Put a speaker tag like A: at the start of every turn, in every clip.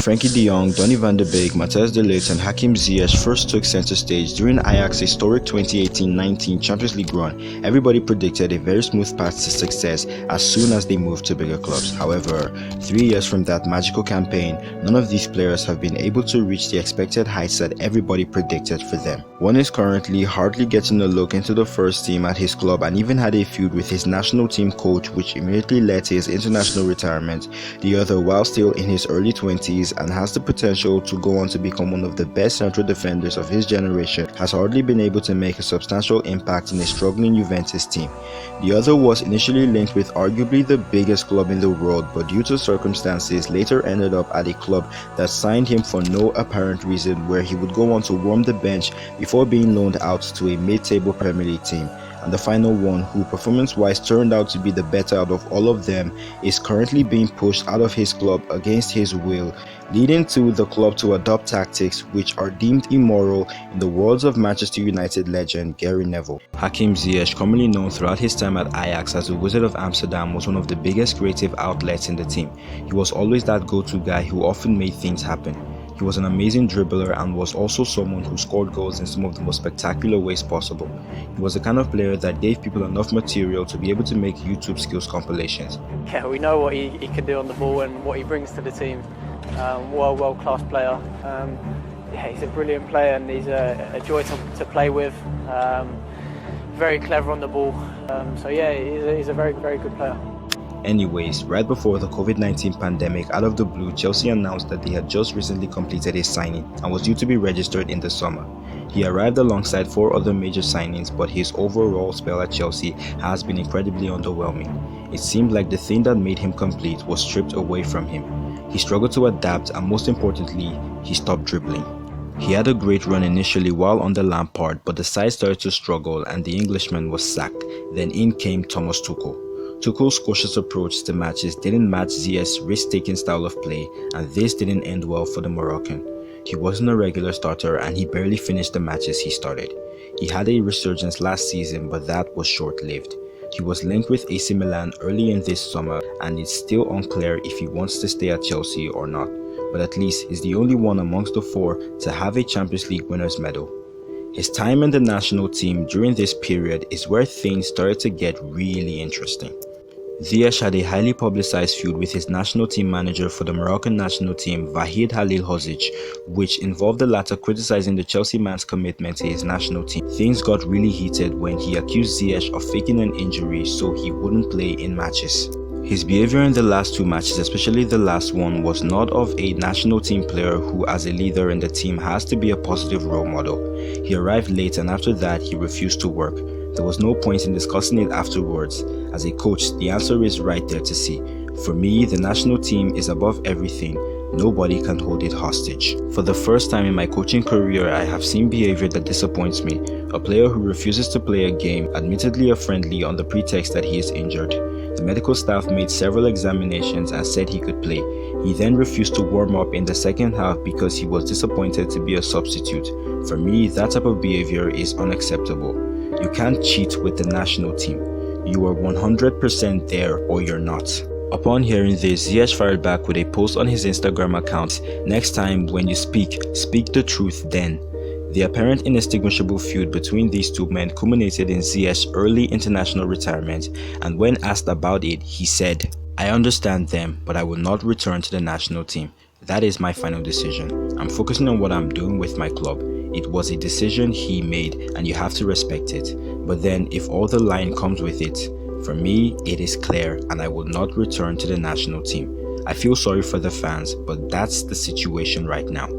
A: Frenkie De Jong, Donny Van De Beek, Matthijs de Ligt and Hakim Ziyech first took center stage during Ajax's historic 2018-19 Champions League run, everybody predicted a very smooth path to success as soon as they moved to bigger clubs. However, 3 years from that magical campaign, none of these players have been able to reach the expected heights that everybody predicted for them. One is currently hardly getting a look into the first team at his club and even had a feud with his national team coach, which immediately led to his international retirement. The other, while still in his early 20s and has the potential to go on to become one of the best central defenders of his generation, has hardly been able to make a substantial impact in a struggling Juventus team. The other was initially linked with arguably the biggest club in the world, but due to circumstances later ended up at a club that signed him for no apparent reason, where he would go on to warm the bench before being loaned out to a mid-table Premier League team. And the final one, who performance-wise turned out to be the better out of all of them, is currently being pushed out of his club against his will, leading to the club to adopt tactics which are deemed immoral, in the words of Manchester United legend Gary Neville. Hakim Ziyech, commonly known throughout his time at Ajax as the Wizard of Amsterdam, was one of the biggest creative outlets in the team. He was always that go-to guy who often made things happen. He was an amazing dribbler and was also someone who scored goals in some of the most spectacular ways possible. He was the kind of player that gave people enough material to be able to make YouTube skills compilations.
B: Yeah, we know what he can do on the ball and what he brings to the team. World-class player. Yeah, he's a brilliant player and he's a joy to play with. Very clever on the ball. So yeah, he's a very, very good player.
A: Anyways, right before the COVID-19 pandemic, out of the blue, Chelsea announced that they had just recently completed a signing and was due to be registered in the summer. He arrived alongside 4 other major signings, but his overall spell at Chelsea has been incredibly underwhelming. It seemed like the thing that made him complete was stripped away from him. He struggled to adapt and, most importantly, he stopped dribbling. He had a great run initially while under Lampard, but the side started to struggle and the Englishman was sacked. Then in came Thomas Tuchel. Tuchel's cautious approach to matches didn't match Ziyech's risk-taking style of play, and this didn't end well for the Moroccan. He wasn't a regular starter and he barely finished the matches he started. He had a resurgence last season, but that was short-lived. He was linked with AC Milan early in this summer, and it's still unclear if he wants to stay at Chelsea or not, but at least he's the only one amongst the 4 to have a Champions League winner's medal. His time in the national team during this period is where things started to get really interesting. Ziyech had a highly publicized feud with his national team manager for the Moroccan national team, Vahid Halilhodzic, which involved the latter criticizing the Chelsea man's commitment to his national team. Things got really heated when he accused Ziyech of faking an injury so he wouldn't play in matches. His behavior in the last 2 matches, especially the last one, was not of a national team player who, as a leader in the team, has to be a positive role model. He arrived late and after that he refused to work. There was no point in discussing it afterwards. As a coach, the answer is right there to see. For me, the national team is above everything. Nobody can hold it hostage. For the first time in my coaching career, I have seen behavior that disappoints me. A player who refuses to play a game, admittedly a friendly, on the pretext that he is injured. The medical staff made several examinations and said he could play. He then refused to warm up in the second half because he was disappointed to be a substitute. For me, that type of behavior is unacceptable. You can't cheat with the national team. You are 100% there or you're not. Upon hearing this, Ziyech fired back with a post on his Instagram account. Next time when you speak the truth then. The apparent inextinguishable feud between these 2 men culminated in Ziyech's early international retirement, and when asked about it, he said, "I understand them, but I will not return to the national team. That is my final decision. I'm focusing on what I'm doing with my club." It was a decision he made and you have to respect it. But then if all the line comes with it, for me it is clear and I will not return to the national team. I feel sorry for the fans, but that's the situation right now.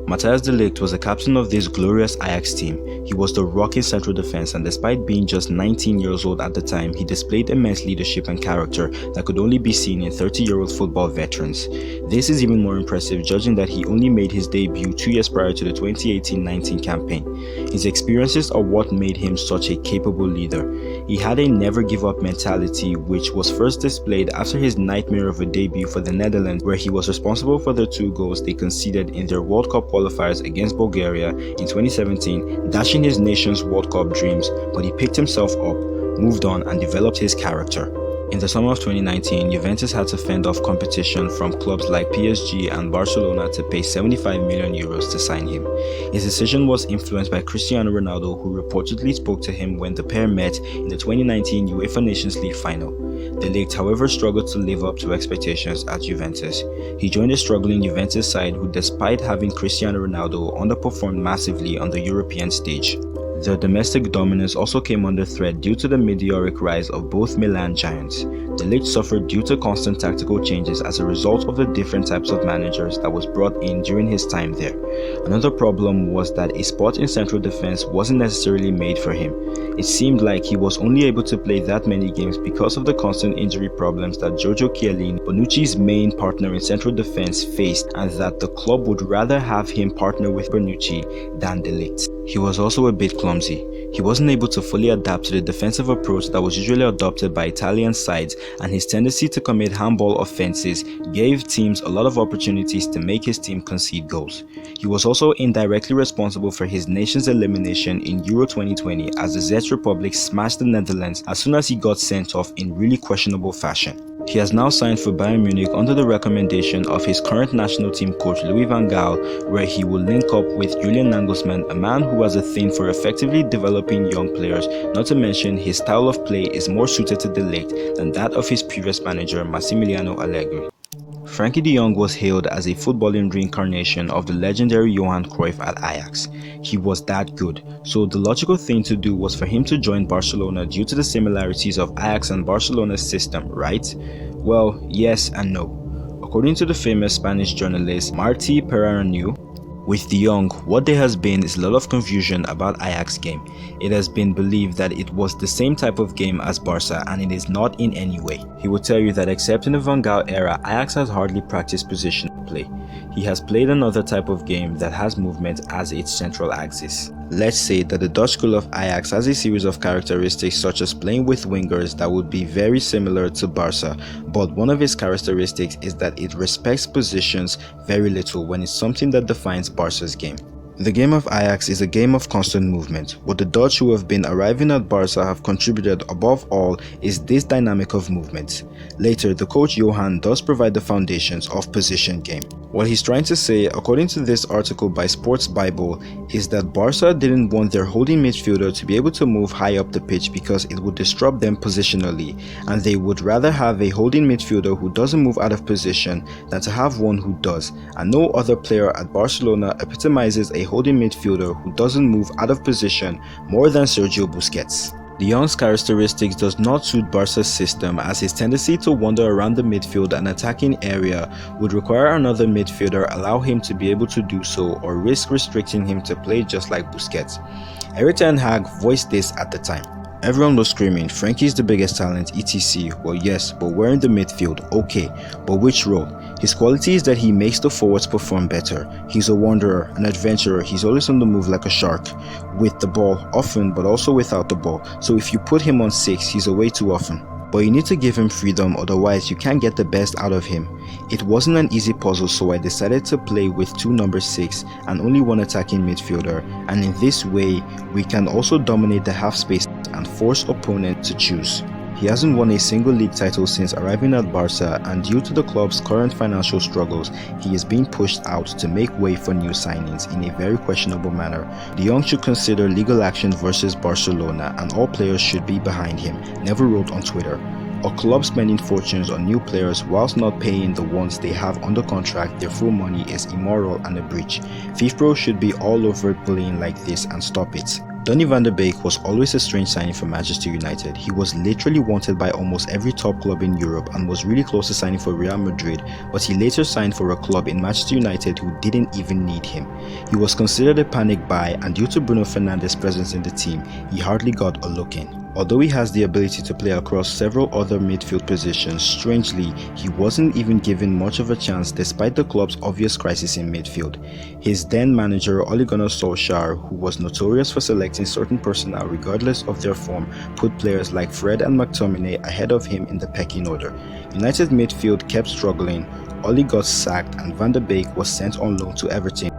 A: Matthijs de Ligt was the captain of this glorious Ajax team. He was the rock in central defense, and despite being just 19 years old at the time, he displayed immense leadership and character that could only be seen in 30-year-old football veterans. This is even more impressive judging that he only made his debut 2 years prior to the 2018-19 campaign. His experiences are what made him such a capable leader. He had a never-give-up mentality, which was first displayed after his nightmare of a debut for the Netherlands, where he was responsible for the 2 goals they conceded in their World Cup qualifiers against Bulgaria in 2017, dashing his nation's World Cup dreams, but he picked himself up, moved on and developed his character. In the summer of 2019, Juventus had to fend off competition from clubs like PSG and Barcelona to pay 75 million euros to sign him. His decision was influenced by Cristiano Ronaldo, who reportedly spoke to him when the pair met in the 2019 UEFA Nations League final. De Ligt, however, struggled to live up to expectations at Juventus. He joined a struggling Juventus side who, despite having Cristiano Ronaldo, underperformed massively on the European stage. Their domestic dominance also came under threat due to the meteoric rise of both Milan giants. De Ligt suffered due to constant tactical changes as a result of the different types of managers that was brought in during his time there. Another problem was that a spot in central defense wasn't necessarily made for him. It seemed like he was only able to play that many games because of the constant injury problems that Giorgio Chiellini, Bonucci's main partner in central defense, faced, and that the club would rather have him partner with Bonucci than De Ligt. He was also a bit clumsy. He wasn't able to fully adapt to the defensive approach that was usually adopted by Italian sides, and his tendency to commit handball offenses gave teams a lot of opportunities to make his team concede goals. He was also indirectly responsible for his nation's elimination in Euro 2020 as the Czech Republic smashed the Netherlands as soon as he got sent off in really questionable fashion. He has now signed for Bayern Munich under the recommendation of his current national team coach Louis van Gaal, where he will link up with Julian Nagelsmann, a man who has a thing for effectively developing young players, not to mention his style of play is more suited to De Ligt than that of his previous manager Massimiliano Allegri. Frenkie De Jong was hailed as a footballing reincarnation of the legendary Johan Cruyff at Ajax. He was that good, so the logical thing to do was for him to join Barcelona due to the similarities of Ajax and Barcelona's system, right? Well, yes and no. According to the famous Spanish journalist Martí Perarnau, with De Jong, what there has been is a lot of confusion about Ajax game. It has been believed that it was the same type of game as Barça, and it is not in any way. He will tell you that except in the Van Gaal era, Ajax has hardly practiced position play. He has played another type of game that has movement as its central axis. Let's say that the Dutch school of Ajax has a series of characteristics such as playing with wingers that would be very similar to Barça, but one of its characteristics is that it respects positions very little when it's something that defines Barca's game. The game of Ajax is a game of constant movement. What the Dutch who have been arriving at Barca have contributed above all is this dynamic of movement. Later, the coach Johan does provide the foundations of position game. What he's trying to say, according to this article by Sports Bible, is that Barca didn't want their holding midfielder to be able to move high up the pitch because it would disrupt them positionally, and they would rather have a holding midfielder who doesn't move out of position than to have one who does, and no other player at Barcelona epitomizes a holding midfielder who doesn't move out of position more than Sergio Busquets. De Jong's characteristics does not suit Barca's system, as his tendency to wander around the midfield and attacking area would require another midfielder allow him to be able to do so or risk restricting him to play just like Busquets. Erik ten Hag voiced this at the time. Everyone was screaming, Frenkie's the biggest talent, etc. Well, yes, but we're in the midfield, okay, but which role? His quality is that he makes the forwards perform better. He's a wanderer, an adventurer, he's always on the move like a shark. With the ball, often, but also without the ball. So if you put him on 6, he's away too often. But you need to give him freedom, otherwise you can't get the best out of him. It wasn't an easy puzzle, so I decided to play with 2 number 6 and only 1 attacking midfielder, and in this way, we can also dominate the half space and force opponents to choose. He hasn't won a single league title since arriving at Barca, and due to the club's current financial struggles, he is being pushed out to make way for new signings in a very questionable manner. De Jong should consider legal action versus Barcelona, and all players should be behind him, Never wrote on Twitter. A club spending fortunes on new players whilst not paying the ones they have under contract their full money is immoral and a breach. FIFPro should be all over bullying like this and stop it. Donny Van De Beek was always a strange signing for Manchester United. He was literally wanted by almost every top club in Europe and was really close to signing for Real Madrid, but he later signed for a club in Manchester United who didn't even need him. He was considered a panic buy, and due to Bruno Fernandes' presence in the team, he hardly got a look in. Although he has the ability to play across several other midfield positions, strangely, he wasn't even given much of a chance despite the club's obvious crisis in midfield. His then manager Ole Gunnar Solskjaer, who was notorious for selecting certain personnel regardless of their form, put players like Fred and McTominay ahead of him in the pecking order. United midfield kept struggling, Ole got sacked, and Van de Beek was sent on loan to Everton.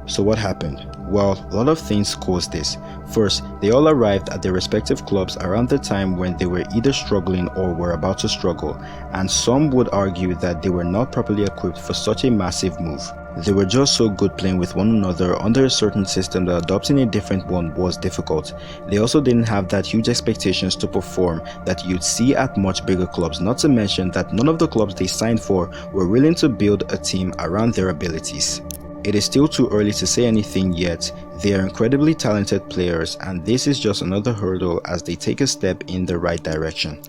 A: So what happened? Well, a lot of things caused this. First, they all arrived at their respective clubs around the time when they were either struggling or were about to struggle, and some would argue that they were not properly equipped for such a massive move. They were just so good playing with one another under a certain system that adopting a different one was difficult. They also didn't have that huge expectations to perform that you'd see at much bigger clubs, not to mention that none of the clubs they signed for were willing to build a team around their abilities. It is still too early to say anything yet. They are incredibly talented players, and this is just another hurdle as they take a step in the right direction.